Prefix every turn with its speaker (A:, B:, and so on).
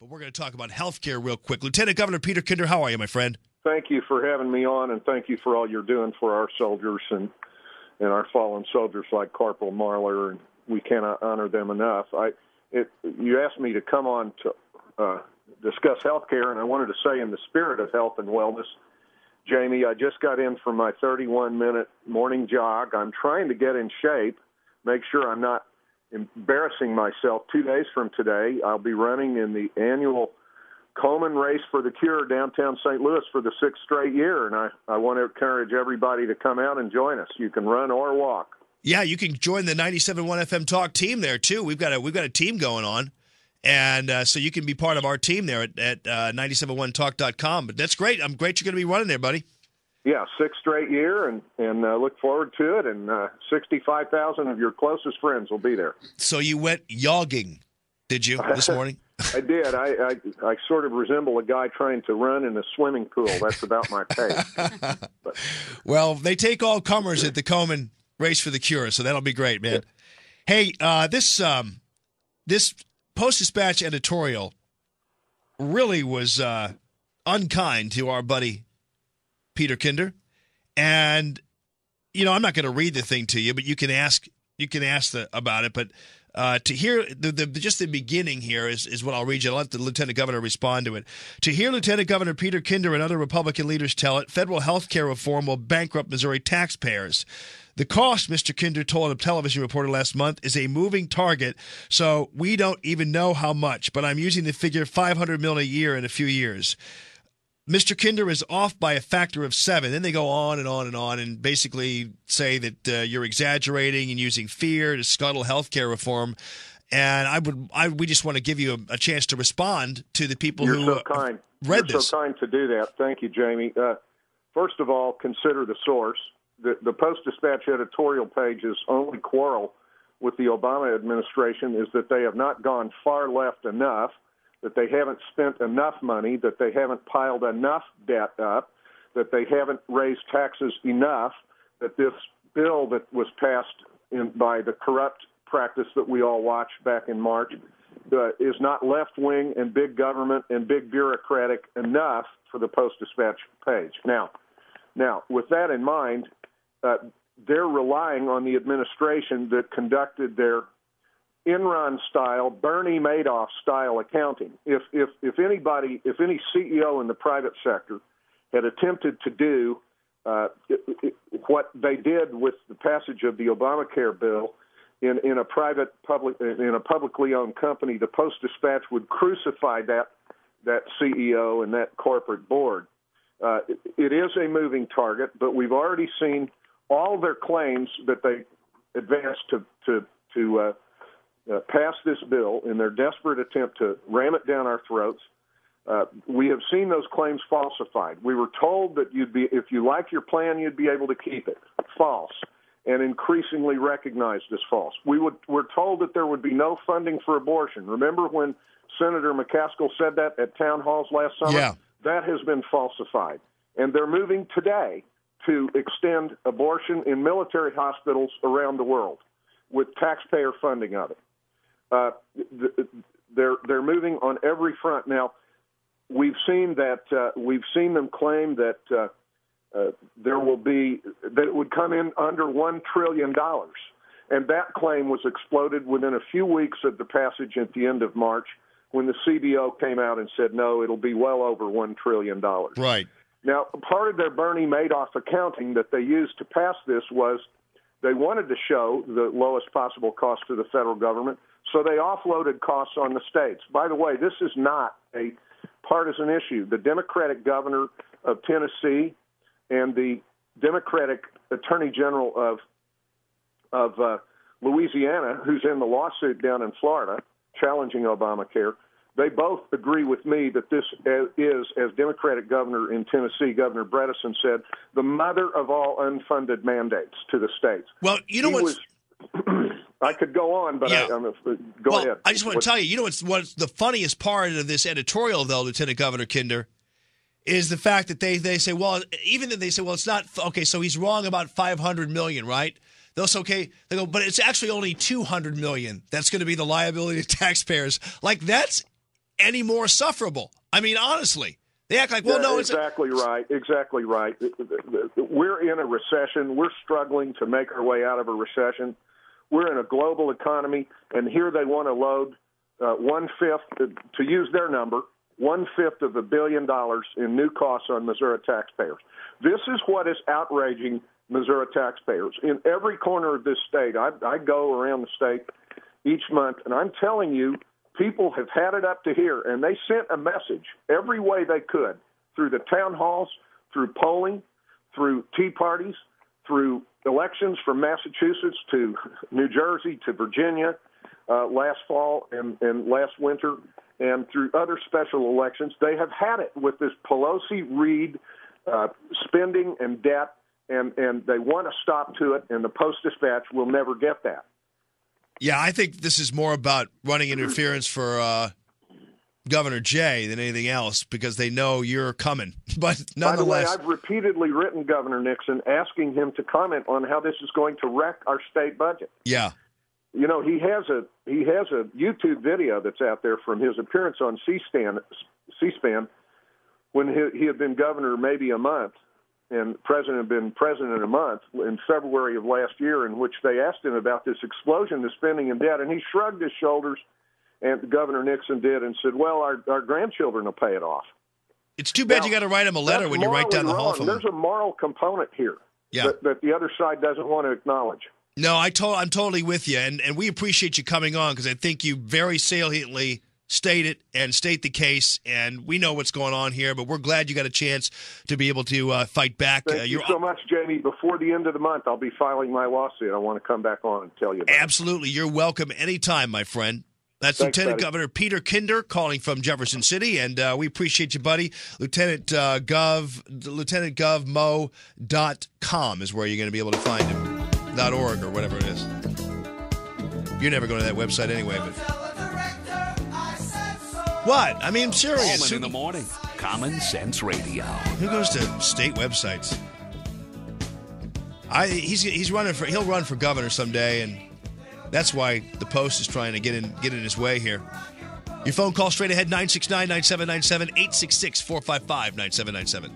A: but we're going to talk about health care real quick. Lieutenant Governor Peter Kinder, how are you, my friend?
B: Thank you for having me on, and thank you for all you're doing for our soldiers and our fallen soldiers like Corporal Marler, and we cannot honor them enough. You asked me to come on to discuss health care, and I wanted to say in the spirit of health and wellness, Jamie, I just got in from my 31-minute morning jog. I'm trying to get in shape, make sure I'm not embarrassing myself. 2 days from today, I'll be running in the annual Komen Race for the Cure downtown St. Louis for the 6th straight year, and I want to encourage everybody to come out and join us. You can run or walk.
A: Yeah, you can join the 97.1 FM Talk team there, too. We've got a team going on, and so you can be part of our team there at 971talk.com. But that's great. I'm great you're going to be running there, buddy.
B: Yeah, 6th straight year, and look forward to it, and 65,000 of your closest friends will be there.
A: So you went jogging, did you, this morning?
B: I did. I sort of resemble a guy trying to run in a swimming pool. That's about my pace.
A: Well, they take all comers at the Komen Race for the Cure, so that'll be great, man. Hey, this Post-Dispatch editorial really was unkind to our buddy Peter Kinder, and I'm not going to read the thing to you, but you can ask about it. But to hear just the beginning here is what I'll read you. I'll let the Lieutenant Governor respond to it. To hear Lieutenant Governor Peter Kinder and other Republican leaders tell it, federal health care reform will bankrupt Missouri taxpayers. The cost, Mr. Kinder told a television reporter last month, is a moving target, so we don't even know how much, but I'm using the figure $500 million a year in a few years. Mr. Kinder is off by a factor of 7. Then they go on and on and on and basically say that you're exaggerating and using fear to scuttle health care reform. And we just want to give you a chance to respond to the people who
B: so kind.
A: read
B: You're
A: this.
B: So kind to do that. Thank you, Jamie. First of all, consider the source. The Post-Dispatch editorial page's only quarrel with the Obama administration is that they have not gone far left enough, that they haven't spent enough money, that they haven't piled enough debt up, that they haven't raised taxes enough, that this bill that was passed by the corrupt practice that we all watched back in March is not left-wing and big government and big bureaucratic enough for the Post-Dispatch page. Now, with that in mind, they're relying on the administration that conducted their Enron-style, Bernie Madoff-style accounting. If any CEO in the private sector had attempted to do what they did with the passage of the Obamacare bill in a publicly owned company, the Post-Dispatch would crucify that CEO and that corporate board. It is a moving target, but we've already seen all their claims that they advanced to pass this bill in their desperate attempt to ram it down our throats. We have seen those claims falsified. We were told that if you like your plan, you'd be able to keep it. False, and increasingly recognized as false. We're told that there would be no funding for abortion. Remember when Senator McCaskill said that at town halls last summer?
A: Yeah.
B: That has been falsified. And they're moving today to extend abortion in military hospitals around the world with taxpayer funding of it. They're moving on every front. Now, we've seen them claim that that it would come in under $1 trillion, and that claim was exploded within a few weeks of the passage at the end of March, when the CBO came out and said no, it'll be well over $1 trillion.
A: Right.
B: Now, part of their Bernie Madoff accounting that they used to pass this was they wanted to show the lowest possible cost to the federal government, so they offloaded costs on the states. By the way, this is not a partisan issue. The Democratic governor of Tennessee and the Democratic Attorney General of Louisiana, who's in the lawsuit down in Florida challenging Obamacare, they both agree with me that this is, as Democratic governor in Tennessee, Governor Bredesen said, the mother of all unfunded mandates to the states.
A: Well, you know what's...
B: I could go on, but
A: yeah.
B: Go ahead.
A: I just want to tell you, what's the funniest part of this editorial, though, Lieutenant Governor Kinder, is the fact that they say, well, even if they say, well, it's not, okay, so he's wrong about $500 million, right? They'll say, okay, they go, but it's actually only $200 million. That's going to be the liability of taxpayers. Like, that's any more sufferable. I mean, honestly, they act like, well, no, it's
B: exactly right. Exactly right. We're in a recession. We're struggling to make our way out of a recession. We're in a global economy, and here they want to load 1/5, to use their number, 1/5 of $1 billion in new costs on Missouri taxpayers. This is what is outraging Missouri taxpayers. In every corner of this state, I go around the state each month, and I'm telling you, people have had it up to here, and they sent a message every way they could, through the town halls, through polling, through tea parties, through elections from Massachusetts to New Jersey to Virginia last fall and last winter, and through other special elections. They have had it with this Pelosi-Reed spending and debt, and they want a stop to it, and the Post-Dispatch will never get that.
A: Yeah, I think this is more about running interference for Governor Jay than anything else, because they know you're coming. But nonetheless,
B: by the way, I've repeatedly written Governor Nixon asking him to comment on how this is going to wreck our state budget.
A: Yeah.
B: You know, he has a YouTube video that's out there from his appearance on C-SPAN when he had been governor maybe a month, and president had been president a month in February of last year, in which they asked him about this explosion of spending and debt, and he shrugged his shoulders, and Governor Nixon did, and said, well, our grandchildren will pay it off.
A: It's too bad you got to write him a letter when you write down the hall from him.
B: There's a moral component here that the other side doesn't want to acknowledge.
A: No, I'm totally with you, and we appreciate you coming on, because I think you very saliently state it and state the case, and we know what's going on here, but we're glad you got a chance to be able to fight back.
B: Thank you so much, Jamie. Before the end of the month, I'll be filing my lawsuit. I want to come back on and tell you about it.
A: Absolutely. You're welcome anytime, my friend. That's
B: Thanks,
A: Lieutenant
B: buddy.
A: Governor Peter Kinder calling from Jefferson City, and we appreciate you, buddy. LieutenantGovMo.com is where you're going to be able to find him. .org or whatever it is. You're never going to that website anyway, but... What? I mean, I'm serious.
C: Coleman in the morning. Common Sense Radio.
A: Who goes to state websites? He's running for. He'll run for governor someday, and that's why the Post is trying to get in his way here. Your phone call straight ahead, 969-9797, 866-455-9797.